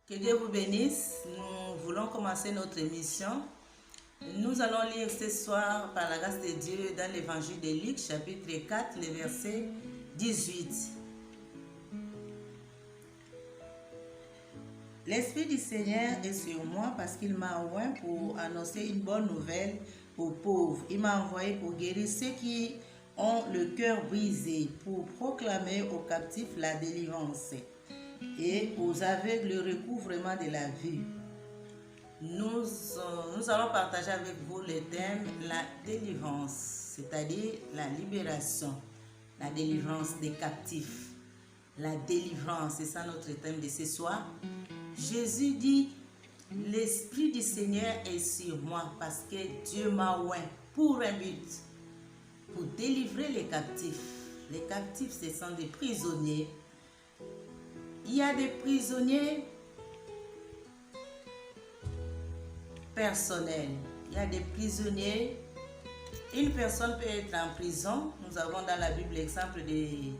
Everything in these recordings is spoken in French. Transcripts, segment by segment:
Que Dieu vous bénisse. Nous voulons commencer notre émission. Nous allons lire ce soir, par la grâce de Dieu, dans l'évangile de Luc, chapitre 4, le verset 18. L'Esprit du Seigneur est sur moi parce qu'il m'a oint pour annoncer une bonne nouvelle aux pauvres. Il m'a envoyé pour guérir ceux qui ont le cœur brisé, pour proclamer aux captifs la délivrance et aux aveugles le recouvrement de la vue. Nous allons partager avec vous le thème la délivrance, c'est-à-dire la libération, la délivrance des captifs. La délivrance, c'est ça notre thème de ce soir. Jésus dit, l'Esprit du Seigneur est sur moi parce que Dieu m'a oint pour un but, pour délivrer les captifs. Les captifs, ce sont des prisonniers. Il y a des prisonniers personnels. Il y a des prisonniers. Une personne peut être en prison. Nous avons dans la Bible l'exemple des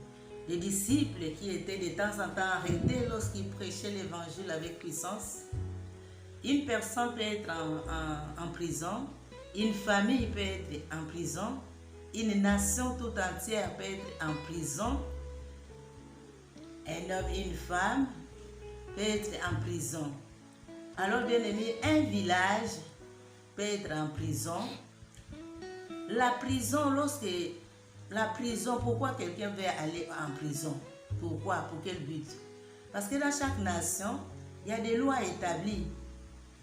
disciples qui étaient de temps en temps arrêtés lorsqu'ils prêchaient l'évangile avec puissance. Une personne peut être en prison. Une famille peut être en prison. Une nation tout entière peut être en prison. Un homme et une femme peuvent être en prison. Alors, bien aimé, un village peut être en prison. La prison, pourquoi quelqu'un veut aller en prison? Pourquoi? Pour quel but? Parce que dans chaque nation, il y a des lois établies.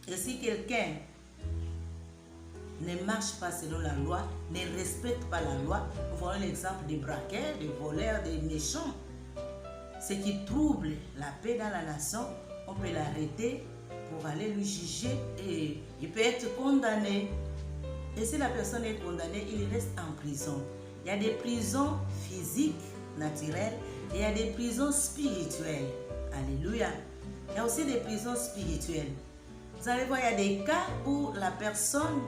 Et si quelqu'un ne marche pas selon la loi, ne respecte pas la loi, nous voyons l'exemple des braqueurs, des voleurs, des méchants. Ce qui trouble la paix dans la nation, on peut l'arrêter pour aller lui juger et il peut être condamné. Et si la personne est condamnée, il reste en prison. Il y a des prisons physiques, naturelles, et il y a des prisons spirituelles. Alléluia. Il y a aussi des prisons spirituelles. Vous allez voir, il y a des cas où la personne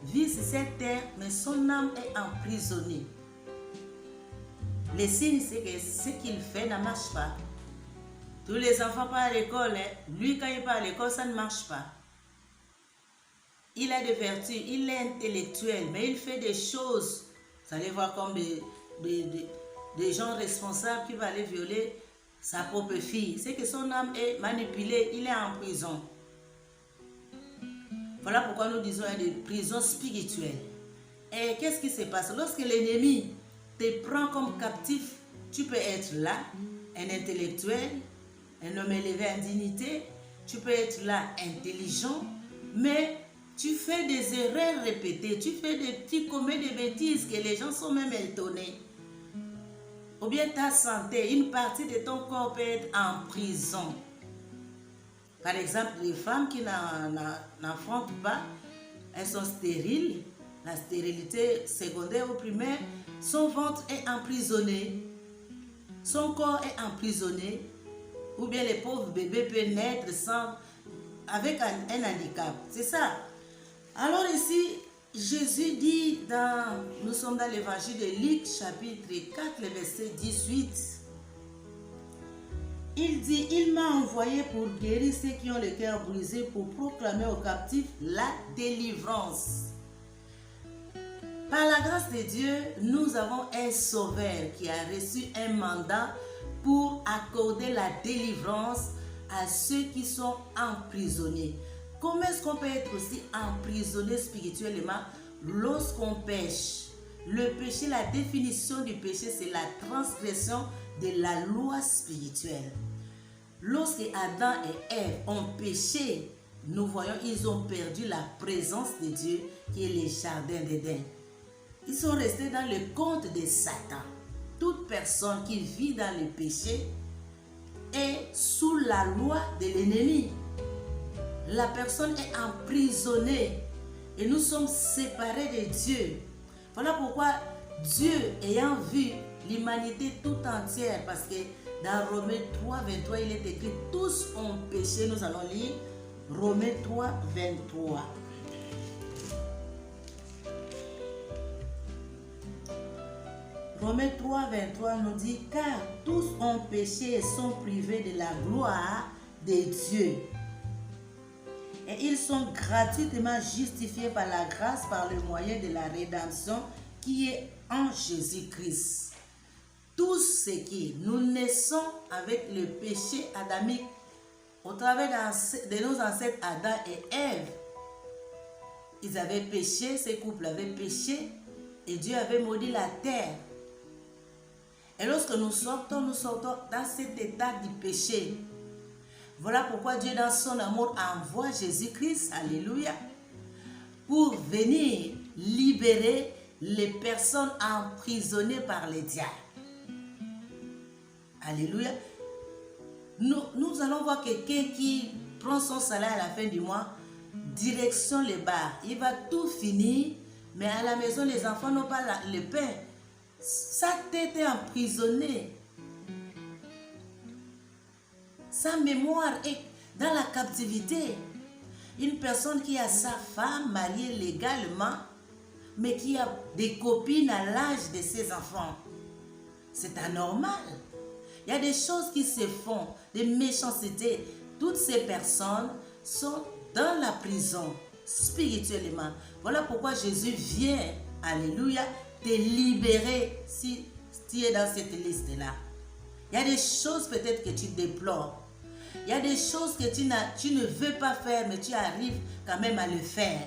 vit sur cette terre, mais son âme est emprisonnée. Les signes, c'est que ce qu'il fait ne marche pas. Tous les enfants partent à l'école. Lui, quand il part à l'école, ça ne marche pas. Il a des vertus, il est intellectuel, mais il fait des choses. Vous allez voir comme des gens responsables qui vont aller violer sa propre fille. C'est que son âme est manipulée, il est en prison. Voilà pourquoi nous disons qu'il y a des prisons spirituelles. Et qu'est-ce qui se passe? Lorsque l'ennemi te prend comme captif, tu peux être là, un intellectuel, un homme élevé en dignité, tu peux être là, intelligent, mais tu fais des erreurs répétées, tu commets des bêtises que les gens sont même étonnés. Ou bien ta santé, une partie de ton corps peut être en prison. Par exemple, les femmes qui n'enfantent pas, elles sont stériles, la stérilité secondaire ou primaire, son ventre est emprisonné, son corps est emprisonné, ou bien les pauvres bébés peuvent naître avec un handicap. C'est ça. Alors ici, Jésus dit, nous sommes dans l'évangile de Luc, chapitre 4, le verset 18. Il dit, il m'a envoyé pour guérir ceux qui ont le cœur brisé, pour proclamer aux captifs la délivrance. Par la grâce de Dieu, nous avons un sauveur qui a reçu un mandat pour accorder la délivrance à ceux qui sont emprisonnés. Comment est-ce qu'on peut être aussi emprisonné spirituellement lorsqu'on pêche? Le péché, la définition du péché, c'est la transgression de la loi spirituelle. Lorsque Adam et Ève ont péché, nous voyons ils ont perdu la présence de Dieu qui est le jardin d'Éden. Ils sont restés dans le compte de Satan. Toute personne qui vit dans le péché est sous la loi de l'ennemi. La personne est emprisonnée et nous sommes séparés de Dieu. Voilà pourquoi Dieu, ayant vu l'humanité tout entière, parce que dans Romains 3, 23, il est écrit « Tous ont péché », nous allons lire Romains 3, 23. Romains 3, 23 nous dit « Car tous ont péché et sont privés de la gloire de Dieu. Et ils sont gratuitement justifiés par la grâce par le moyen de la rédemption qui est en Jésus-Christ. Tous ceux qui nous naissons avec le péché adamique au travers de nos ancêtres Adam et Ève, ils avaient péché, ces couples avaient péché et Dieu avait maudit la terre. Et lorsque nous sortons dans cet état du péché. Voilà pourquoi Dieu dans son amour envoie Jésus-Christ, alléluia, pour venir libérer les personnes emprisonnées par les diables. Alléluia. Nous allons voir quelqu'un qui prend son salaire à la fin du mois, direction les bars. Il va tout finir, mais à la maison, les enfants n'ont pas le pain. Sa tête est emprisonnée. Sa mémoire est dans la captivité. Une personne qui a sa femme mariée légalement, mais qui a des copines à l'âge de ses enfants. C'est anormal. Il y a des choses qui se font, des méchancetés. Toutes ces personnes sont dans la prison spirituellement. Voilà pourquoi Jésus vient, alléluia, te libérer si tu es dans cette liste-là. Il y a des choses peut-être que tu déplores. Il y a des choses que tu ne veux pas faire, mais tu arrives quand même à le faire.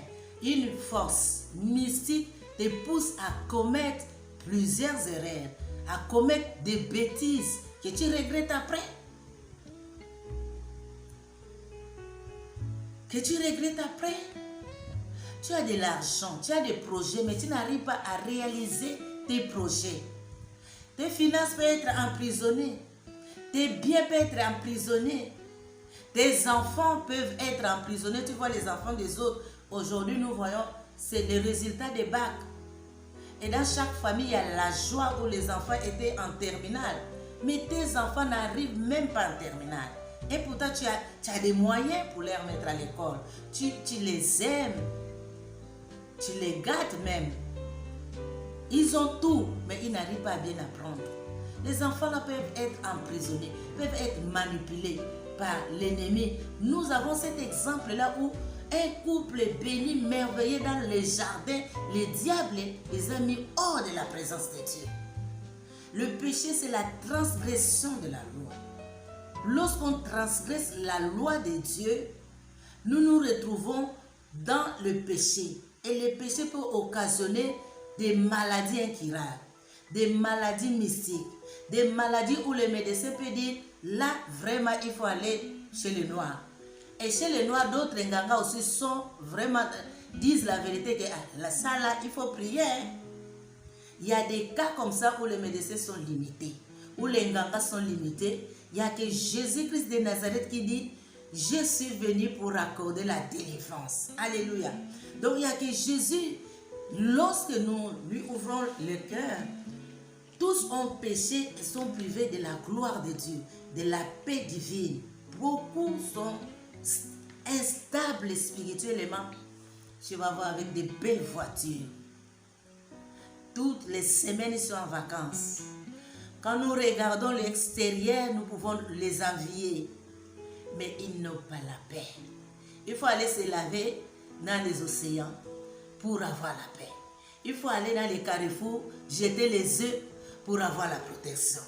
Une force mystique te pousse à commettre plusieurs erreurs, à commettre des bêtises que tu regrettes après. Tu as de l'argent, tu as des projets, mais tu n'arrives pas à réaliser tes projets. Tes finances peuvent être emprisonnées. Tes biens peuvent être emprisonnés. Tes enfants peuvent être emprisonnés. Tu vois les enfants des autres. Aujourd'hui, nous voyons, c'est le résultat des bacs. Et dans chaque famille, il y a la joie où les enfants étaient en terminale. Mais tes enfants n'arrivent même pas en terminale. Et pourtant, tu as des moyens pour les remettre à l'école. Tu les aimes. Tu les gâtes même. Ils ont tout, mais ils n'arrivent pas à bien apprendre. Les enfants là peuvent être emprisonnés, peuvent être manipulés par l'ennemi. Nous avons cet exemple-là où un couple béni, merveilleux dans les jardins, les diables les a mis hors de la présence de Dieu. Le péché, c'est la transgression de la loi. Lorsqu'on transgresse la loi de Dieu, nous nous retrouvons dans le péché. Et le péché peut occasionner des maladies incurables, des maladies mystiques, des maladies où le médecin peut dire, là, vraiment, il faut aller chez les Noirs. Et chez les Noirs, d'autres Nganga aussi disent la vérité que ça là, il faut prier. Il y a des cas comme ça où les médecins sont limités, où les Nganga sont limités. Il n'y a que Jésus-Christ de Nazareth qui dit, je suis venu pour accorder la délivrance. Alléluia. Donc il n'y a que Jésus, lorsque nous lui ouvrons le cœur, tous ont péché et sont privés de la gloire de Dieu, de la paix divine. Beaucoup sont instables spirituellement. Tu vas voir avec des belles voitures. Toutes les semaines, ils sont en vacances. Quand nous regardons l'extérieur, nous pouvons les envier. Mais ils n'ont pas la paix. Il faut aller se laver dans les océans pour avoir la paix. Il faut aller dans les carrefours, jeter les œufs pour avoir la protection.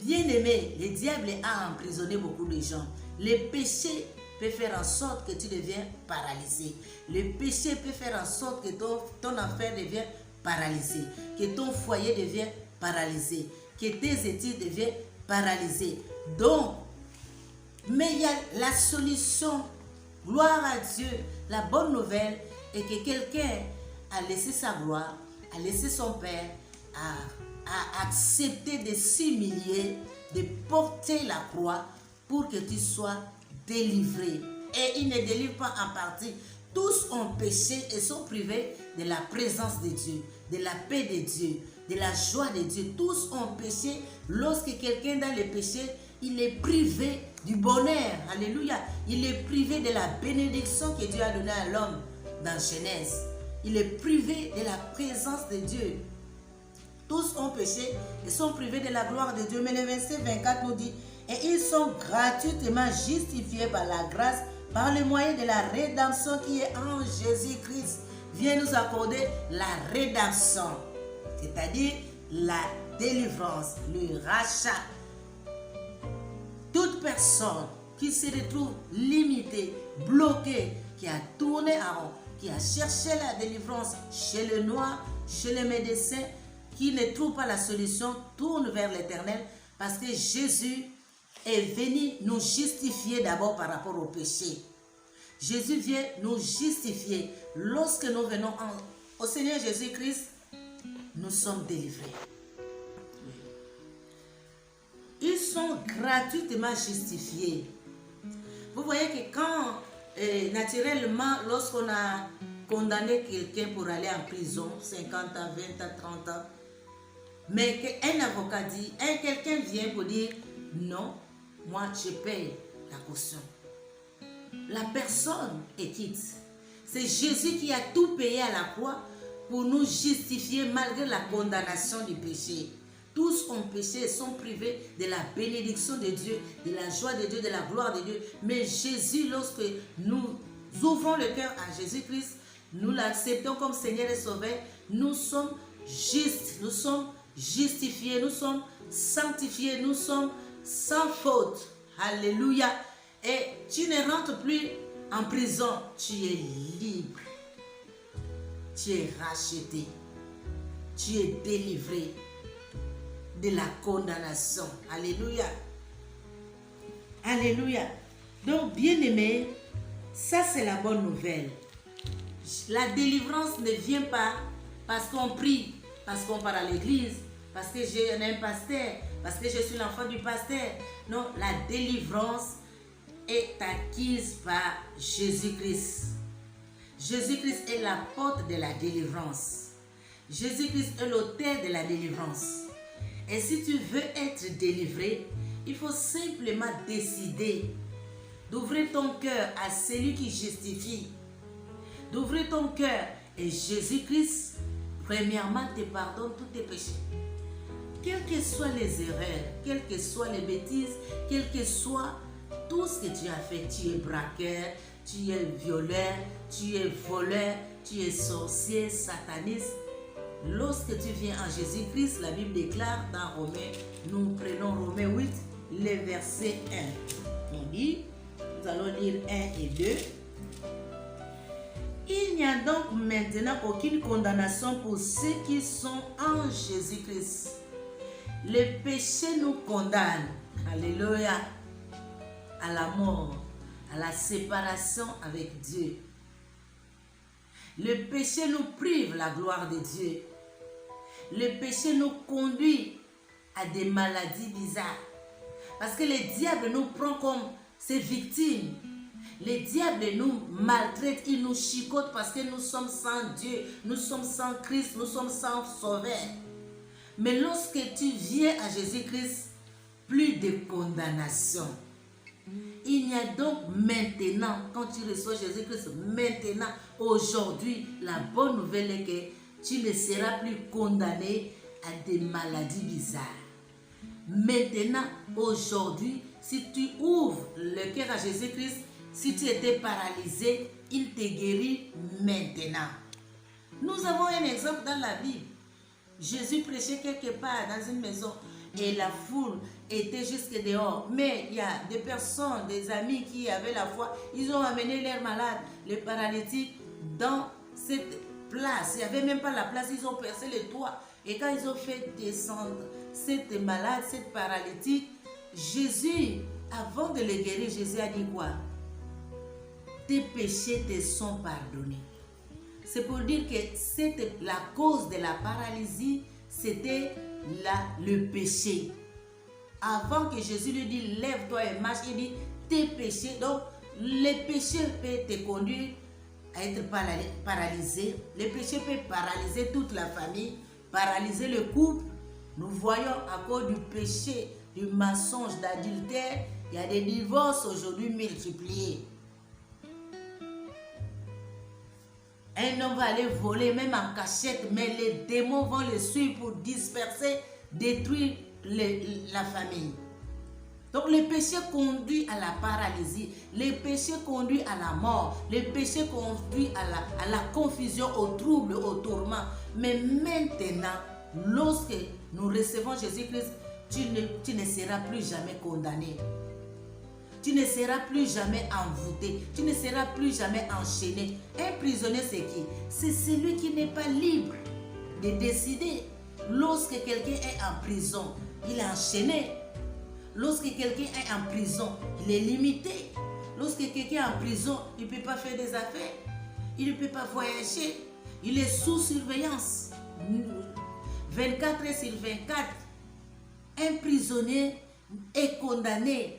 Bien-aimé, le diable a emprisonné beaucoup de gens. Le péché peut faire en sorte que tu deviens paralysé. Le péché peut faire en sorte que ton affaire devienne paralysée, que ton foyer devienne paralysé, que tes études deviennent paralysées. Donc, mais il y a la solution. Gloire à Dieu. La bonne nouvelle est que quelqu'un a laissé sa gloire, a laissé son Père, a accepté de s'humilier, de porter la croix pour que tu sois délivré. Et il ne délivre pas en partie. Tous ont péché et sont privés de la présence de Dieu, de la paix de Dieu, de la joie de Dieu. Tous ont péché. Lorsque quelqu'un dans le péché, il est privé du bonheur. Alléluia. Il est privé de la bénédiction que Dieu a donnée à l'homme dans Genèse. Il est privé de la présence de Dieu. Tous ont péché et sont privés de la gloire de Dieu. Mais le verset 24 nous dit, et ils sont gratuitement justifiés par la grâce, par le moyen de la rédemption qui est en Jésus-Christ. Vient nous accorder la rédemption, c'est-à-dire la délivrance, le rachat. Toute personne qui se retrouve limitée, bloquée, qui a tourné en rond, qui a cherché la délivrance chez le noir, chez les médecins, qui ne trouve pas la solution, tourne vers l'Éternel parce que Jésus est venu nous justifier d'abord par rapport au péché. Jésus vient nous justifier. Lorsque nous venons au Seigneur Jésus-Christ, nous sommes délivrés. Ils sont gratuitement justifiés. Vous voyez que quand, naturellement, lorsqu'on a condamné quelqu'un pour aller en prison, 50 ans, 20 ans, 30 ans, mais qu'un avocat dit, quelqu'un vient pour dire, non, moi je paye la caution. La personne est quitte. C'est Jésus qui a tout payé à la croix pour nous justifier malgré la condamnation du péché. Tous ont péché et sont privés de la bénédiction de Dieu, de la joie de Dieu, de la gloire de Dieu. Mais Jésus, lorsque nous ouvrons le cœur à Jésus-Christ, nous l'acceptons comme Seigneur et Sauveur, nous sommes justes, nous sommes justifiés, nous sommes sanctifiés, nous sommes sans faute. Alléluia. Et tu ne rentres plus en prison, tu es libre. Tu es racheté. Tu es délivré de la condamnation. Alléluia. Alléluia. Donc, bien-aimé, ça c'est la bonne nouvelle. La délivrance ne vient pas parce qu'on prie, parce qu'on part à l'église, parce que j'ai un pasteur, parce que je suis l'enfant du pasteur. Non, la délivrance est acquise par Jésus-Christ. Jésus-Christ est la porte de la délivrance. Jésus-Christ est l'auteur de la délivrance. Et si tu veux être délivré, il faut simplement décider d'ouvrir ton cœur à celui qui justifie. D'ouvrir ton cœur et Jésus-Christ, premièrement, te pardonne tous tes péchés. Quelles que soient les erreurs, quelles que soient les bêtises, quel que soit tout ce que tu as fait, tu es braqueur, tu es violeur, tu es voleur, tu es sorcier, sataniste. Lorsque tu viens en Jésus-Christ, la Bible déclare dans Romains, nous prenons Romains 8, le verset 1. On dit, nous allons lire 1 et 2. Il n'y a donc maintenant aucune condamnation pour ceux qui sont en Jésus-Christ. Le péché nous condamne, alléluia, à la mort, à la séparation avec Dieu. Le péché nous prive la gloire de Dieu. Le péché nous conduit à des maladies bizarres. Parce que le diable nous prend comme ses victimes. Le diable nous maltraite, il nous chicote parce que nous sommes sans Dieu, nous sommes sans Christ, nous sommes sans Sauveur. Mais lorsque tu viens à Jésus-Christ, plus de condamnation. Il y a donc maintenant, quand tu reçois Jésus-Christ, maintenant, aujourd'hui, la bonne nouvelle est que tu ne seras plus condamné à des maladies bizarres. Maintenant, aujourd'hui, si tu ouvres le cœur à Jésus-Christ, si tu étais paralysé, il te guérit maintenant. Nous avons un exemple dans la Bible. Jésus prêchait quelque part dans une maison et la foule était jusque dehors. Mais il y a des personnes, des amis qui avaient la foi, ils ont amené leurs malades, les paralytiques, dans cette place. Il n'y avait même pas la place, ils ont percé le toit. Et quand ils ont fait descendre cette malade, cette paralytique, Jésus, avant de les guérir, Jésus a dit quoi? Tes péchés te sont pardonnés. C'est pour dire que la cause de la paralysie, c'était le péché. Avant que Jésus lui dise, lève-toi et marche, il dit, tes péchés. Donc, les péchés peuvent te conduire à être paralysé. Les péchés peuvent paralyser toute la famille, paralyser le couple. Nous voyons à cause du péché, du mensonge, d'adultère, il y a des divorces aujourd'hui multipliés. 1 Un homme va aller voler même en cachette, mais les démons vont le suivre pour disperser, détruire la famille. Donc le péché conduit à la paralysie, le péché conduit à la mort, le péché conduit à la confusion, au trouble, au tourment. Mais maintenant, lorsque nous recevons Jésus-Christ, tu ne seras plus jamais condamné. Tu ne seras plus jamais envoûté. Tu ne seras plus jamais enchaîné. Un prisonnier, c'est qui? C'est celui qui n'est pas libre de décider. Lorsque quelqu'un est en prison, il est enchaîné. Lorsque quelqu'un est en prison, il est limité. Lorsque quelqu'un est en prison, il ne peut pas faire des affaires. Il ne peut pas voyager. Il est sous surveillance. 24 heures sur 24. Un prisonnier est condamné.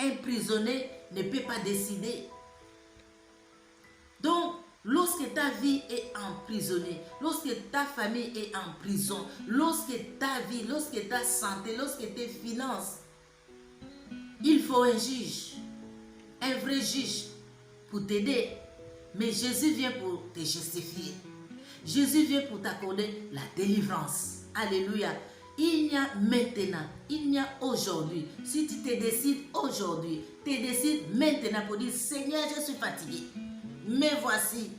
Un prisonnier ne peut pas décider. Donc, lorsque ta vie est emprisonnée, lorsque ta famille est en prison, lorsque ta vie, lorsque ta santé, lorsque tes finances, il faut un juge, un vrai juge pour t'aider. Mais Jésus vient pour te justifier. Jésus vient pour t'accorder la délivrance. Alléluia. Il y a maintenant, il y a aujourd'hui. Si tu te décides aujourd'hui, tu décides maintenant pour dire, Seigneur, je suis fatigué. Mais voici,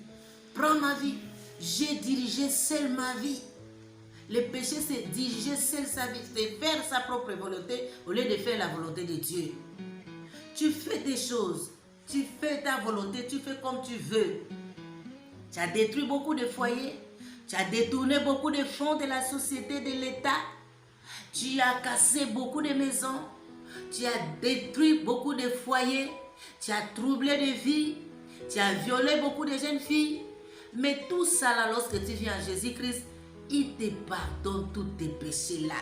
prends ma vie. J'ai dirigé seul ma vie. Le péché, c'est diriger seul sa vie. C'est faire sa propre volonté au lieu de faire la volonté de Dieu. Tu fais des choses. Tu fais ta volonté. Tu fais comme tu veux. Tu as détruit beaucoup de foyers. Tu as détourné beaucoup de fonds de la société, de l'État. Tu as cassé beaucoup de maisons. Tu as détruit beaucoup de foyers. Tu as troublé des vies. Tu as violé beaucoup de jeunes filles. Mais tout ça là, lorsque tu viens à Jésus-Christ, il te pardonne tous tes péchés là.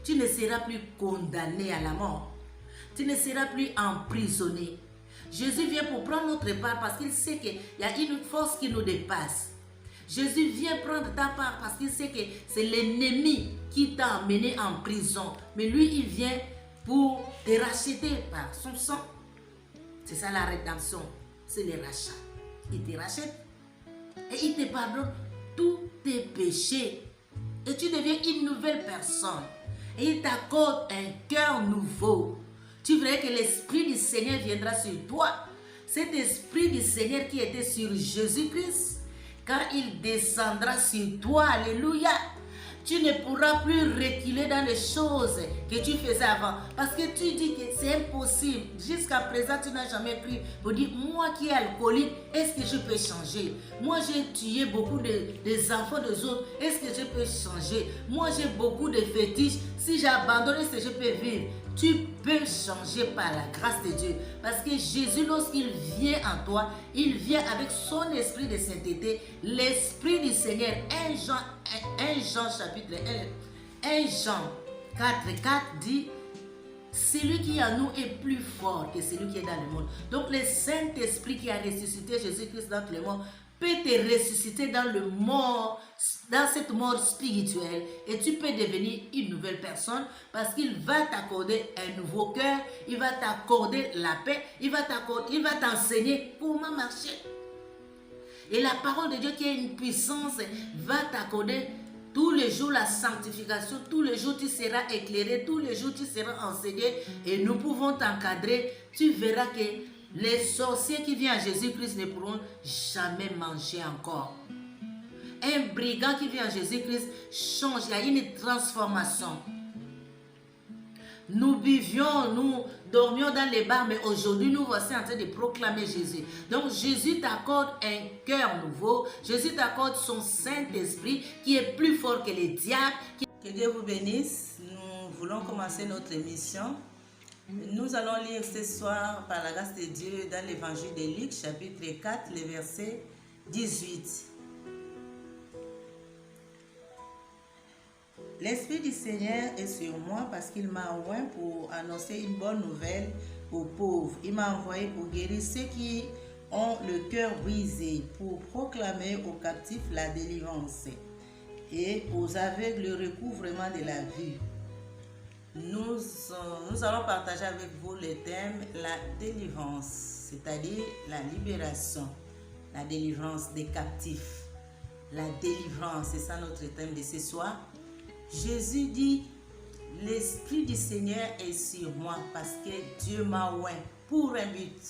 Tu ne seras plus condamné à la mort. Tu ne seras plus emprisonné. Jésus vient pour prendre notre part parce qu'il sait qu'il y a une force qui nous dépasse. Jésus vient prendre ta part parce qu'il sait que c'est l'ennemi qui t'a emmené en prison. Mais lui, il vient pour te racheter par son sang. C'est ça la rédemption. C'est le rachat. Il te rachète et il te pardonne tous tes péchés. Et tu deviens une nouvelle personne. Et il t'accorde un cœur nouveau. Tu verras que l'Esprit du Seigneur viendra sur toi. Cet Esprit du Seigneur qui était sur Jésus-Christ, quand il descendra sur toi, alléluia, tu ne pourras plus reculer dans les choses que tu faisais avant. Parce que tu dis que c'est impossible. Jusqu'à présent, tu n'as jamais pris pour dire, moi qui est alcoolique, est-ce que je peux changer? Moi, j'ai tué beaucoup des enfants des autres. Est-ce que je peux changer? Moi, j'ai beaucoup de fétiches. Si j'abandonne, est-ce que je peux vivre? Tu peux changer par la grâce de Dieu. Parce que Jésus, lorsqu'il vient en toi, il vient avec son esprit de sainteté, l'esprit du Seigneur. 1 Jean chapitre 1 Jean 4 dit, celui qui est en nous est plus fort que celui qui est dans le monde. Donc le Saint-Esprit qui a ressuscité Jésus-Christ dans le monde peut te ressusciter dans cette mort spirituelle, et tu peux devenir une nouvelle personne parce qu'il va t'accorder un nouveau cœur, il va t'accorder la paix, il va t'enseigner comment marcher. Et la parole de Dieu qui a une puissance va t'accorder tous les jours la sanctification, tous les jours tu seras éclairé, tous les jours tu seras enseigné et nous pouvons t'encadrer. Tu verras que les sorciers qui viennent à Jésus-Christ ne pourront jamais manger encore. Un brigand qui vient à Jésus-Christ change, il y a une transformation. Nous buvions, nous dormions dans les bars, mais aujourd'hui nous voici en train de proclamer Jésus. Donc Jésus t'accorde un cœur nouveau, Jésus t'accorde son Saint-Esprit qui est plus fort que les diables. Que Dieu vous bénisse. Nous voulons commencer notre émission. Nous allons lire ce soir par la grâce de Dieu dans l'évangile de Luc chapitre 4, le verset 18. L'Esprit du Seigneur est sur moi parce qu'il m'a envoyé pour annoncer une bonne nouvelle aux pauvres. Il m'a envoyé pour guérir ceux qui ont le cœur brisé, pour proclamer aux captifs la délivrance et aux aveugles le recouvrement de la vue. Nous allons partager avec vous le thème la délivrance, c'est-à-dire la libération. la délivrance des captifs. La délivrance, c'est ça notre thème de ce soir. Jésus dit, l'Esprit du Seigneur est sur moi parce que Dieu m'a oint pour un but,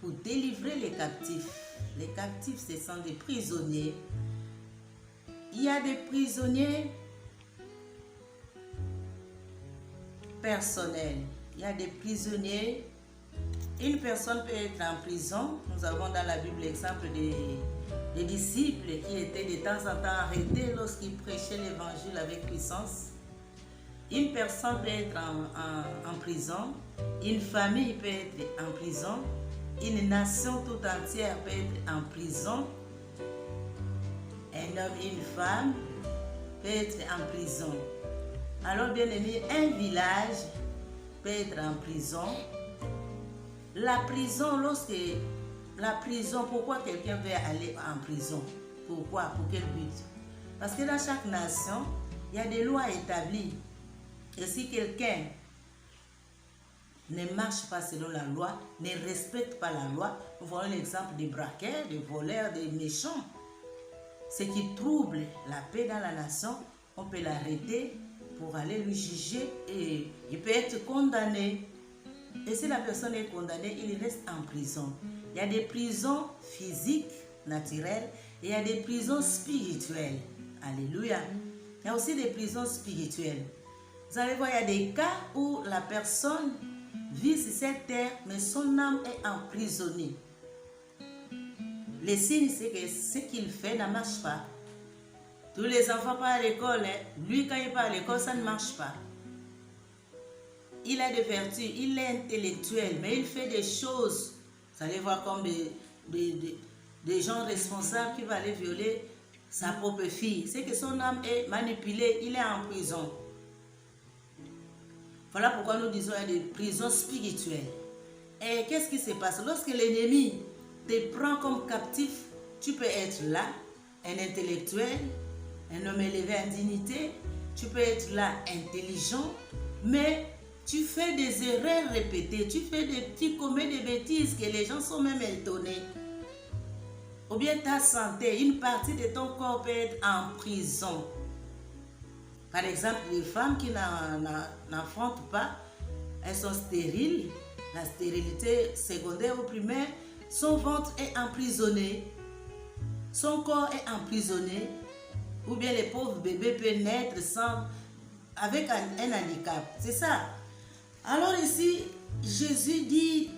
pour délivrer les captifs. Les captifs, ce sont des prisonniers. Il y a des prisonniers personnels. Il y a des prisonniers. Une personne peut être en prison. Nous avons dans la Bible l'exemple des disciples qui étaient de temps en temps arrêtés lorsqu'ils prêchaient l'évangile avec puissance. Une personne peut être en prison. Une famille peut être en prison. Une nation tout entière peut être en prison. Un homme et une femme peut être en prison. Alors, bien aimé, un village peut être en prison. La prison, pourquoi quelqu'un veut aller en prison? Pourquoi? Pour quel but? Parce que dans chaque nation, il y a des lois établies. Et si quelqu'un ne marche pas selon la loi, ne respecte pas la loi, nous voyons l'exemple des braqueurs, des voleurs, des méchants. Ce qui trouble la paix dans la nation, on peut l'arrêter pour aller le juger et il peut être condamné. Et si la personne est condamnée, il reste en prison. Il y a des prisons physiques, naturelles, et il y a des prisons spirituelles. Alléluia. Il y a aussi des prisons spirituelles. Vous allez voir, il y a des cas où la personne vit sur cette terre, mais son âme est emprisonnée. Les signes, c'est que ce qu'il fait ne marche pas. Tous les enfants partent à l'école. Lui, quand il part à l'école, ça ne marche pas. Il a des vertus, il est intellectuel, mais il fait des choses. Vous allez voir comme des gens responsables qui vont aller violer sa propre fille. C'est que son âme est manipulée, il est en prison. Voilà pourquoi nous disons qu'il y a des prisons spirituelles. Et qu'est-ce qui se passe? Lorsque l'ennemi te prend comme captif, tu peux être là, un intellectuel, un homme élevé en dignité, tu peux être là, intelligent, mais tu fais des erreurs répétées, tu commets des bêtises que les gens sont même étonnés. Ou bien ta santé, une partie de ton corps peut être en prison. Par exemple, les femmes qui n'enfantent pas, elles sont stériles. La stérilité secondaire ou primaire, son ventre est emprisonné. Son corps est emprisonné. Ou bien les pauvres bébés peuvent naître avec un handicap. C'est ça. Alors ici, Jésus dit,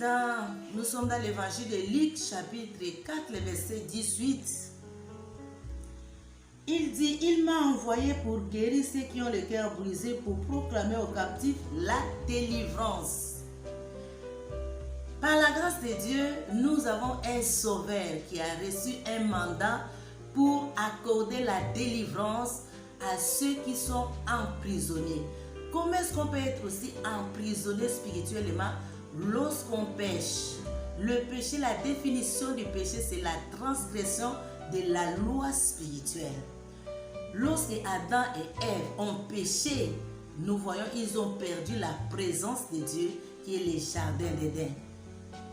nous sommes dans l'évangile de Luc, chapitre 4, le verset 18. Il dit, il m'a envoyé pour guérir ceux qui ont le cœur brisé, pour proclamer aux captifs la délivrance. Par la grâce de Dieu, nous avons un sauveur qui a reçu un mandat pour accorder la délivrance à ceux qui sont emprisonnés. Comment est-ce qu'on peut être aussi emprisonné spirituellement lorsqu'on pêche? Le péché, la définition du péché, c'est la transgression de la loi spirituelle. Lorsque Adam et Ève ont péché, nous voyons ils ont perdu la présence de Dieu qui est le jardin d'Éden.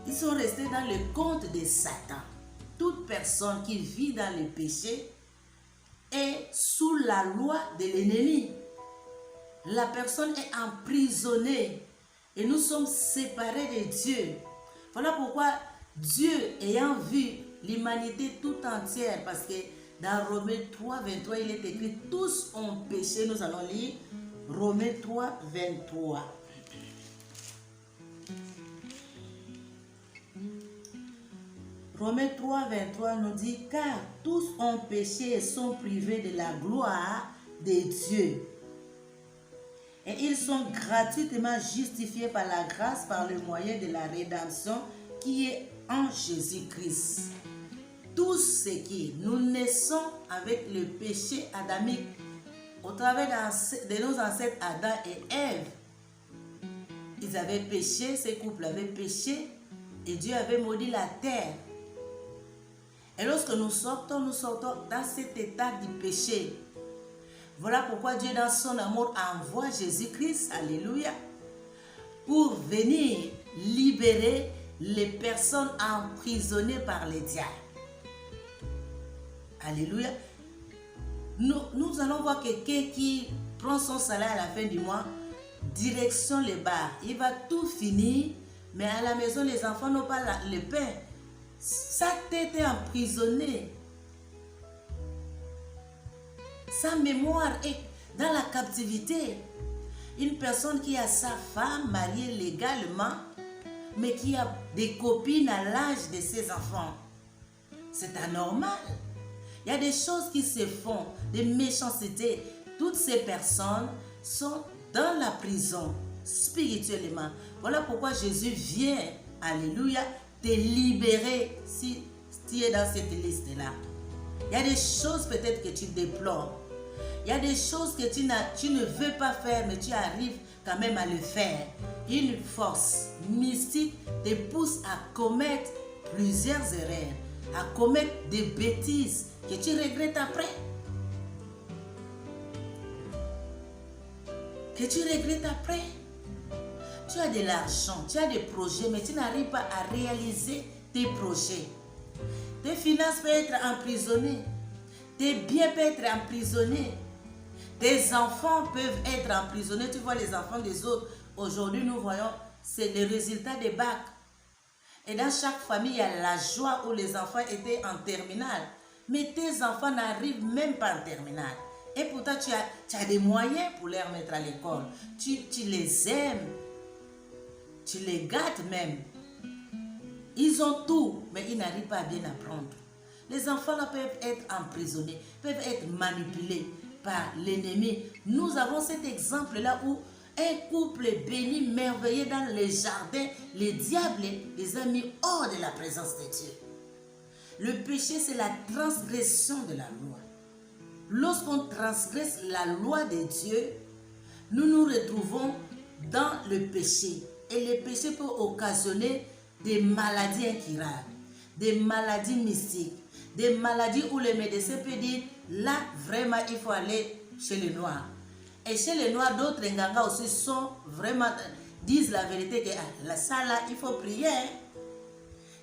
Ils sont restés dans le compte de Satan. Toute personne qui vit dans le péché est sous la loi de l'ennemi. La personne est emprisonnée et nous sommes séparés de Dieu. Voilà pourquoi Dieu, ayant vu l'humanité tout entière, parce que dans Romains 3, 23, il est écrit « Tous ont péché ». Nous allons lire Romains 3, 23. Romains 3, 23 nous dit « Car tous ont péché et sont privés de la gloire de Dieu. Et ils sont gratuitement justifiés par la grâce, par le moyen de la rédemption qui est en Jésus-Christ. » Tous ceux qui nous naissons avec le péché adamique, au travers de nos ancêtres Adam et Ève, ils avaient péché, ces couples avaient péché, et Dieu avait maudit la terre. Et lorsque nous sortons dans cet état du péché. Voilà pourquoi Dieu, dans son amour, envoie Jésus-Christ, alléluia, pour venir libérer les personnes emprisonnées par les diables. Alléluia. Nous allons voir quelqu'un qui prend son salaire à la fin du mois, direction les bars. Il va tout finir, mais à la maison, les enfants n'ont pas le pain. Sa tête est emprisonnée. Sa mémoire est dans la captivité. Une personne qui a sa femme mariée légalement, mais qui a des copines à l'âge de ses enfants. C'est anormal. Il y a des choses qui se font, des méchancetés. Toutes ces personnes sont dans la prison spirituellement. Voilà pourquoi Jésus vient, alléluia, te libérer si tu es dans cette liste-là. Il y a des choses peut-être que tu déplores. Il y a des choses que tu ne veux pas faire, mais tu arrives quand même à le faire. Une force mystique te pousse à commettre plusieurs erreurs, à commettre des bêtises que tu regrettes après. Que tu regrettes après. Tu as de l'argent, tu as des projets, mais tu n'arrives pas à réaliser tes projets. Tes finances peuvent être emprisonnées. Tes biens peuvent être emprisonnés. Tes enfants peuvent être emprisonnés. Tu vois les enfants des autres. Aujourd'hui, nous voyons, c'est le résultat des bacs. Et dans chaque famille, il y a la joie où les enfants étaient en terminale. Mais tes enfants n'arrivent même pas en terminale. Et pourtant, tu as des moyens pour les remettre à l'école. Tu les aimes. Tu les gâtes même. Ils ont tout, mais ils n'arrivent pas à bien apprendre. Les enfants là peuvent être emprisonnés, peuvent être manipulés par l'ennemi. Nous avons cet exemple-là où un couple béni, merveilleux dans les jardins, les diables les a mis hors de la présence de Dieu. Le péché, c'est la transgression de la loi. Lorsqu'on transgresse la loi de Dieu, nous nous retrouvons dans le péché. Et le péché peut occasionner des maladies incurables, des maladies mystiques, des maladies où le médecin peut dire, là, vraiment, il faut aller chez les Noirs. Et chez les Noirs, d'autres Nganga aussi disent la vérité que ça là, il faut prier.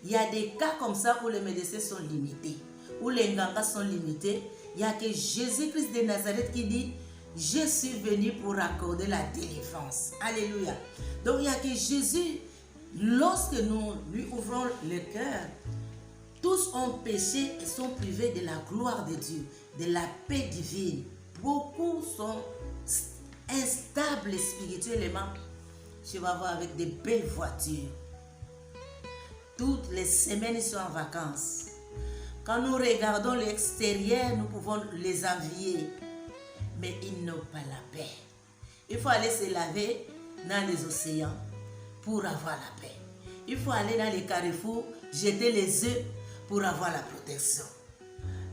Il y a des cas comme ça où les médecins sont limités, où les Nganga sont limités. Il y a que Jésus-Christ de Nazareth qui dit, je suis venu pour accorder la délivrance. Alléluia. Donc il y a que Jésus, lorsque nous lui ouvrons le cœur, tous ont péché et sont privés de la gloire de Dieu, de la paix divine. Beaucoup sont instables spirituellement. Tu vas voir avec des belles voitures. Toutes les semaines, ils sont en vacances. Quand nous regardons l'extérieur, nous pouvons les envier. Mais ils n'ont pas la paix. Il faut aller se laver dans les océans pour avoir la paix. Il faut aller dans les carrefours, jeter les œufs pour avoir la protection.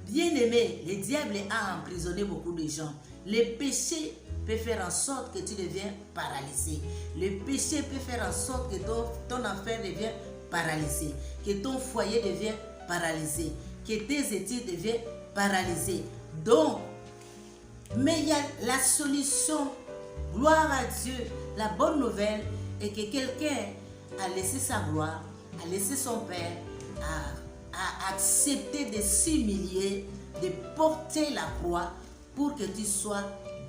Bien-aimé, le diable a emprisonné beaucoup de gens. Le péché peut faire en sorte que tu deviens paralysé. Le péché peut faire en sorte que ton affaire devienne paralysée, que ton foyer devienne paralysé, que tes études deviennent paralysées. Donc, mais il y a la solution. Gloire à Dieu. La bonne nouvelle est que quelqu'un a laissé sa gloire, a laissé son Père, a accepté de s'humilier, de porter la croix pour que tu sois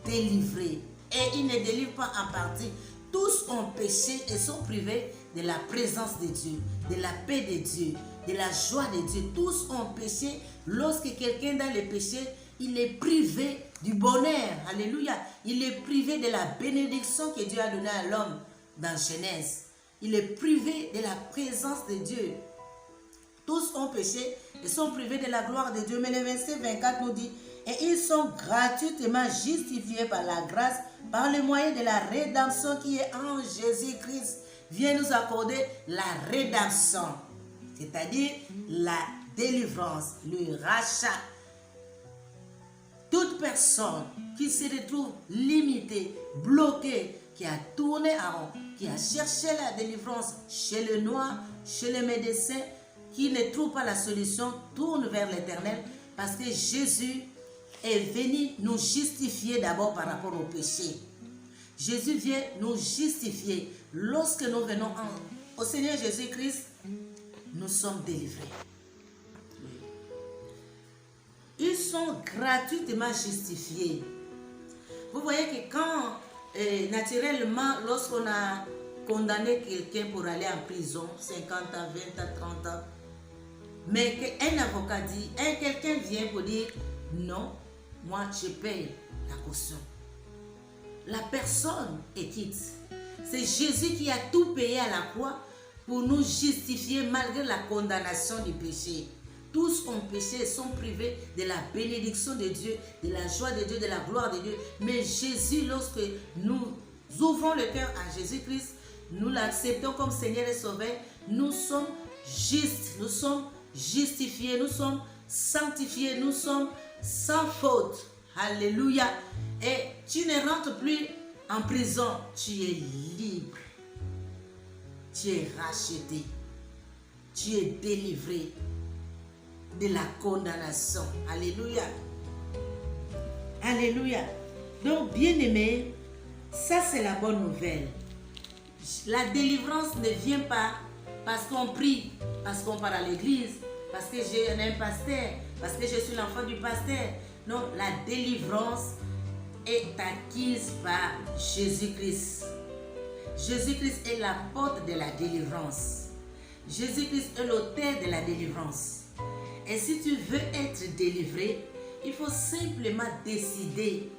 délivré. Et il ne délivre pas en partie. Tous ont péché et sont privés de la présence de Dieu, de la paix de Dieu, de la joie de Dieu. Tous ont péché. Lorsque quelqu'un dans le péché, il est privé du bonheur. Alléluia. Il est privé de la bénédiction que Dieu a donnée à l'homme dans Genèse. Il est privé de la présence de Dieu. Tous ont péché et sont privés de la gloire de Dieu. Mais le verset 24 nous dit, et ils sont gratuitement justifiés par la grâce, par le moyen de la rédemption qui est en Jésus-Christ. Vient nous accorder la rédemption, c'est-à-dire la délivrance, le rachat. Toute personne qui se retrouve limitée, bloquée, qui a tourné en rond, qui a cherché la délivrance chez le noir, chez le médecin, qui ne trouve pas la solution, tourne vers l'Éternel parce que Jésus est venu nous justifier d'abord par rapport au péché. Jésus vient nous justifier. Lorsque nous venons au Seigneur Jésus-Christ, nous sommes délivrés. Ils sont gratuitement justifiés. Vous voyez que quand, naturellement, lorsqu'on a condamné quelqu'un pour aller en prison, 50 ans, 20 ans, 30 ans, mais qu'un avocat dit, quelqu'un vient pour dire, non, moi je paye la caution. La personne est quitte. C'est Jésus qui a tout payé à la croix pour nous justifier malgré la condamnation du péché. Tous ont péché et sont privés de la bénédiction de Dieu, de la joie de Dieu, de la gloire de Dieu. Mais Jésus, lorsque nous ouvrons le cœur à Jésus-Christ, nous l'acceptons comme Seigneur et Sauveur, nous sommes justes, nous sommes justifiés, nous sommes sanctifiés, nous sommes sans faute. Alléluia. Et tu ne rentres plus en prison, tu es libre. Tu es racheté. Tu es délivré de la condamnation. Alléluia. Alléluia. Donc, bien-aimé, ça c'est la bonne nouvelle. La délivrance ne vient pas parce qu'on prie, parce qu'on part à l'église, parce que j'ai un pasteur, parce que je suis l'enfant du pasteur. Non, la délivrance est acquise par Jésus-Christ. Jésus-Christ est la porte de la délivrance. Jésus-Christ est l'auteur de la délivrance. Et si tu veux être délivré, il faut simplement décider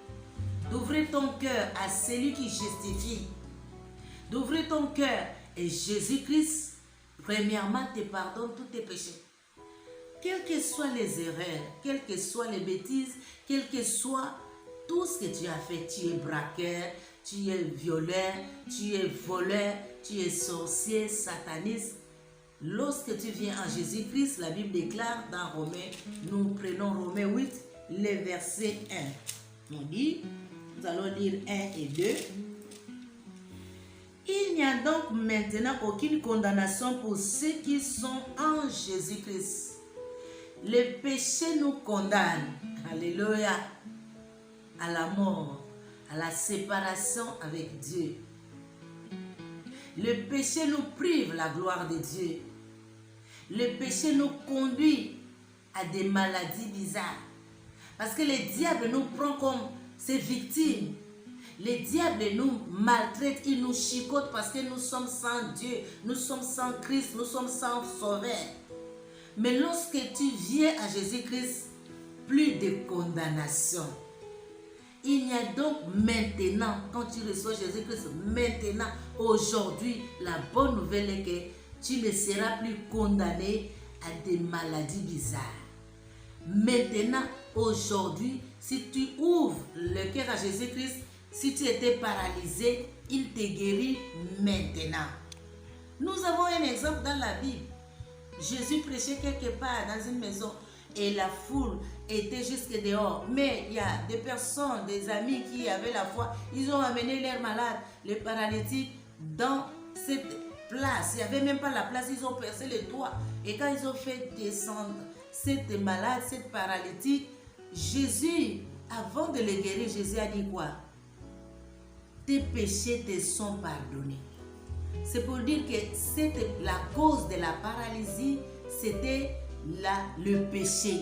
d'ouvrir ton cœur à celui qui justifie. D'ouvrir ton cœur et Jésus-Christ, premièrement, te pardonne tous tes péchés. Quelles que soient les erreurs, quelles que soient les bêtises, quel que soit tout ce que tu as fait, tu es braqueur, tu es violeur, tu es voleur, tu es sorcier, sataniste. Lorsque tu viens en Jésus-Christ, la Bible déclare dans Romains, nous prenons Romains 8, le verset 1. On dit, nous allons lire 1 et 2. Il n'y a donc maintenant aucune condamnation pour ceux qui sont en Jésus-Christ. Le péché nous condamne, alléluia, à la mort, à la séparation avec Dieu. Le péché nous prive la gloire de Dieu. Le péché nous conduit à des maladies bizarres. Parce que le diable nous prend comme ses victimes. Le diable nous maltraite, il nous chicote parce que nous sommes sans Dieu, nous sommes sans Christ, nous sommes sans Sauveur. Mais lorsque tu viens à Jésus-Christ, plus de condamnation. Il y a donc maintenant, quand tu reçois Jésus-Christ, maintenant, aujourd'hui, la bonne nouvelle est que tu ne seras plus condamné à des maladies bizarres. Maintenant, aujourd'hui, si tu ouvres le cœur à Jésus-Christ, si tu étais paralysé, il te guérit maintenant. Nous avons un exemple dans la Bible. Jésus prêchait quelque part dans une maison et la foule était jusque dehors. Mais il y a des personnes, des amis qui avaient la foi, ils ont amené leurs malades, les paralytiques, dans cette place. Il n'y avait même pas la place, ils ont percé le toit. Et quand ils ont fait descendre cette malade, cette paralytique, Jésus, avant de les guérir, Jésus a dit quoi? Tes péchés te sont pardonnés. C'est pour dire que la cause de la paralysie, c'était le péché.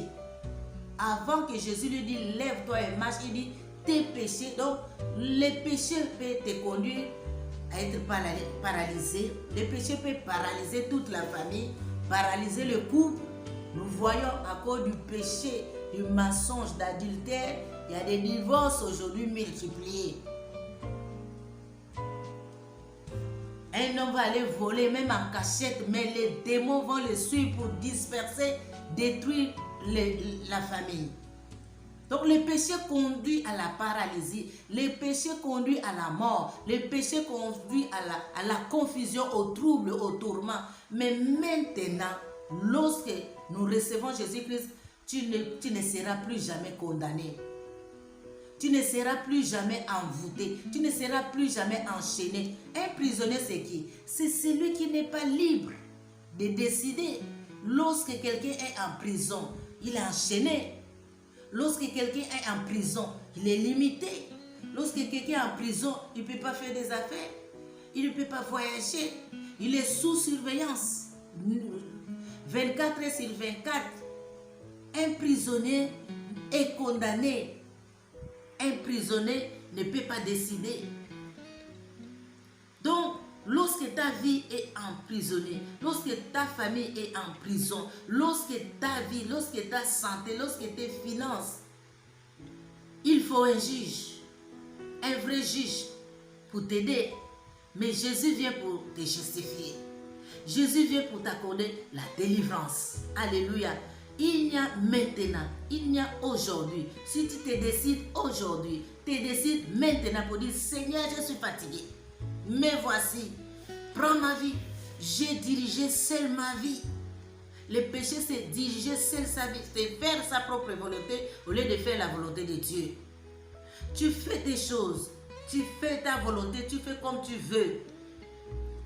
Avant que Jésus lui dise, lève-toi et marche, il dit, tes péchés. Donc, les péchés peuvent te conduire à être paralysé. Les péchés peuvent paralyser toute la famille, paralyser le couple. Nous voyons à cause du péché, du mensonge, d'adultère, il y a des divorces aujourd'hui multipliés. Un homme va aller voler même en cachette, mais les démons vont le suivre pour disperser, détruire la famille. Donc le péché conduit à la paralysie, le péché conduit à la mort, le péché conduit à la confusion, au trouble, au tourment. Mais maintenant, lorsque nous recevons Jésus-Christ, tu ne seras plus jamais condamné. Tu ne seras plus jamais envoûté. Tu ne seras plus jamais enchaîné. Un prisonnier, c'est qui? C'est celui qui n'est pas libre de décider. Lorsque quelqu'un est en prison, il est enchaîné. Lorsque quelqu'un est en prison, il est limité. Lorsque quelqu'un est en prison, il ne peut pas faire des affaires. Il ne peut pas voyager. Il est sous surveillance. 24 heures sur 24. Un prisonnier est condamné. Un prisonnier ne peut pas décider. Donc, lorsque ta vie est emprisonnée, lorsque ta famille est en prison, lorsque ta vie, lorsque ta santé, lorsque tes finances, il faut un juge, un vrai juge pour t'aider. Mais Jésus vient pour te justifier. Jésus vient pour t'accorder la délivrance. Alléluia. Il y a maintenant, il y a aujourd'hui. Si tu te décides aujourd'hui, tu décides maintenant pour dire, Seigneur, je suis fatigué. Mais voici, prends ma vie. J'ai dirigé seul ma vie. Le péché, c'est diriger seul sa vie. C'est faire sa propre volonté au lieu de faire la volonté de Dieu. Tu fais tes choses. Tu fais ta volonté. Tu fais comme tu veux.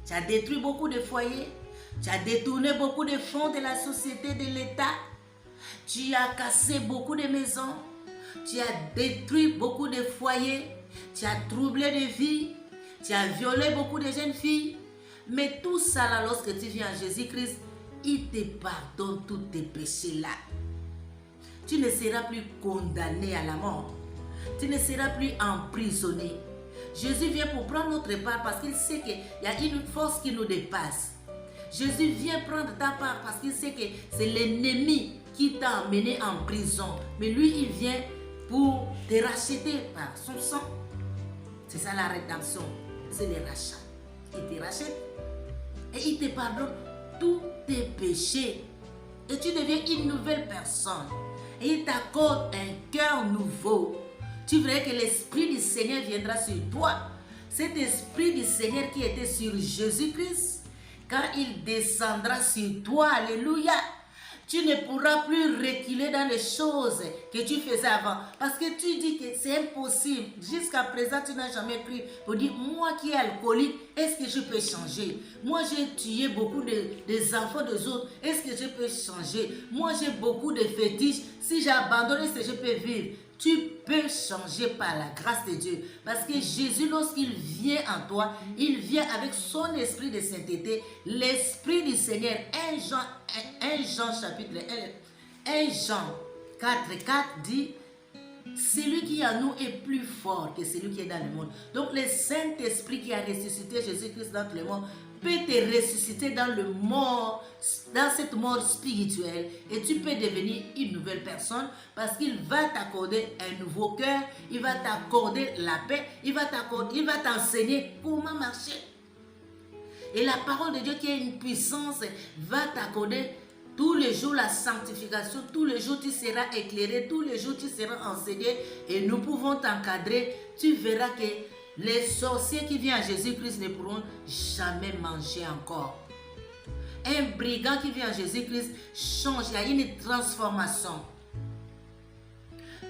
Tu as détruit beaucoup de foyers. Tu as détourné beaucoup de fonds de la société, de l'État. Tu as cassé beaucoup de maisons. Tu as détruit beaucoup de foyers. Tu as troublé des vies. Tu as violé beaucoup de jeunes filles. Mais tout ça là, lorsque tu viens à Jésus-Christ, il te pardonne tous tes péchés là. Tu ne seras plus condamné à la mort. Tu ne seras plus emprisonné. Jésus vient pour prendre notre part parce qu'il sait qu'il y a une force qui nous dépasse. Jésus vient prendre ta part parce qu'il sait que c'est l'ennemi qui t'a emmené en prison. Mais lui, il vient pour te racheter par son sang. C'est ça la rédemption. C'est le rachat. Il te rachète et il te pardonne tous tes péchés. Et tu deviens une nouvelle personne. Et il t'accorde un cœur nouveau. Tu verras que l'Esprit du Seigneur viendra sur toi. Cet Esprit du Seigneur qui était sur Jésus-Christ, quand il descendra sur toi, alléluia, tu ne pourras plus reculer dans les choses que tu faisais avant. Parce que tu dis que c'est impossible. Jusqu'à présent, tu n'as jamais cru pour dire, moi qui est alcoolique, est-ce que je peux changer? Moi, j'ai tué beaucoup des enfants des autres. Est-ce que je peux changer? Moi, j'ai beaucoup de fétiches. Si j'abandonne, est-ce que je peux vivre? Tu peux changer par la grâce de Dieu. Parce que Jésus, lorsqu'il vient en toi, il vient avec son esprit de sainteté, l'esprit du Seigneur. 1 Jean chapitre 1 Jean 4 dit, celui qui est en nous est plus fort que celui qui est dans le monde. Donc le Saint-Esprit qui a ressuscité Jésus-Christ dans le monde peut te ressusciter dans cette mort spirituelle et tu peux devenir une nouvelle personne parce qu'il va t'accorder un nouveau cœur, il va t'accorder la paix, il va t'enseigner comment marcher. Et la parole de Dieu qui a une puissance va t'accorder tous les jours la sanctification, tous les jours tu seras éclairé, tous les jours tu seras enseigné et nous pouvons t'encadrer. Tu verras que les sorciers qui viennent à Jésus-Christ ne pourront jamais manger encore. Un brigand qui vient à Jésus-Christ change, il y a une transformation.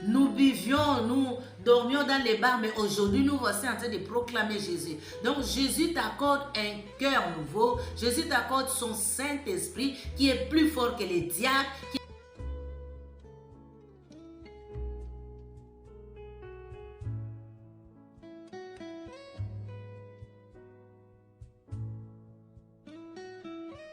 Nous buvions, nous dormions dans les bars, mais aujourd'hui nous voici en train de proclamer Jésus. Donc Jésus t'accorde un cœur nouveau, Jésus t'accorde son Saint-Esprit qui est plus fort que les diables,